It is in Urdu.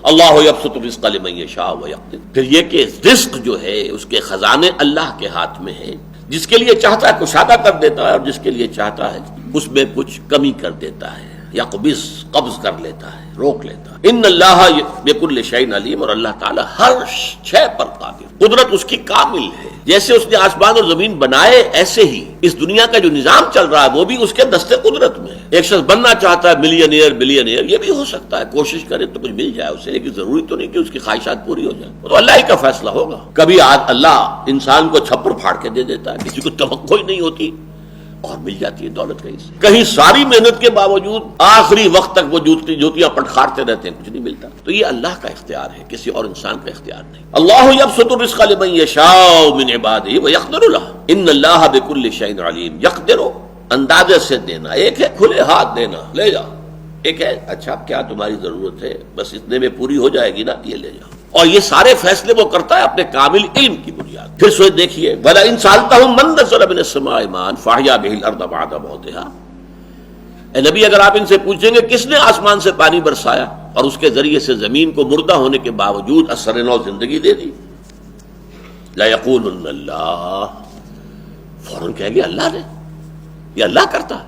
اللہ یبسط الرزق لمن یشاء ویقدر، پھر یہ کہ رزق جو ہے اس کے خزانے اللہ کے ہاتھ میں ہیں، جس کے لیے چاہتا ہے کشادہ کر دیتا ہے اور جس کے لیے چاہتا ہے اس میں کچھ کمی کر دیتا ہے، یقبض قبض کر لیتا ہے، روک لیتا ہے۔ ان اللہ بکل شیء علیم، اور اللہ تعالی ہر شے پر قادر، قدرت اس کی کامل ہے۔ جیسے اس نے آسمان اور زمین بنائے ایسے ہی اس دنیا کا جو نظام چل رہا ہے وہ بھی اس کے دستے قدرت میں ہے۔ ایک شخص بننا چاہتا ہے ملینئر بلینئر، یہ بھی ہو سکتا ہے، کوشش کرے تو کچھ مل جائے اسے، لیکن ضروری تو نہیں کہ اس کی خواہشات پوری ہو جائیں، وہ تو اللہ ہی کا فیصلہ ہوگا۔ کبھی اللہ انسان کو چھپر پھاڑ کے دے دیتا ہے، کسی کو توقع ہی نہیں ہوتی اور مل جاتی ہے دولت کہیں سے، کہیں ساری محنت کے باوجود آخری وقت تک وہ جوتیاں پٹخارتے رہتے ہیں، کچھ نہیں ملتا۔ تو یہ اللہ کا اختیار ہے، کسی اور انسان کا اختیار نہیں۔ اللہ یبسط الرزق لمن یشاء من عبادہ ویقدر له ان اللہ بکل شیء علیم۔ یقدر اندازے سے دینا، ایک ہے کھلے ہاتھ دینا، لے جاؤ، ایک ہے اچھا کیا تمہاری ضرورت ہے، بس اتنے میں پوری ہو جائے گی نا، یہ لے جاؤ۔ اور یہ سارے فیصلے وہ کرتا ہے اپنے کامل علم کی بنیاد۔ پھر سوچ دیکھیے وَلَئِن سَأَلْتَهُم مَّن نَّزَّلَ مِنَ السَّمَاءِ مَاءً فَأَحْيَا بِهِ الْأَرْضَ بَعْدَ مَوْتِهَا، اے نبی اگر آپ ان سے پوچھیں گے کس نے آسمان سے پانی برسایا اور اس کے ذریعے سے زمین کو مردہ ہونے کے باوجود اثر نو زندگی دے دی، لَيَقُولُنَّ اللَّهُ، فوراً کہیں گے اللہ نے، یہ اللہ کرتا ہے۔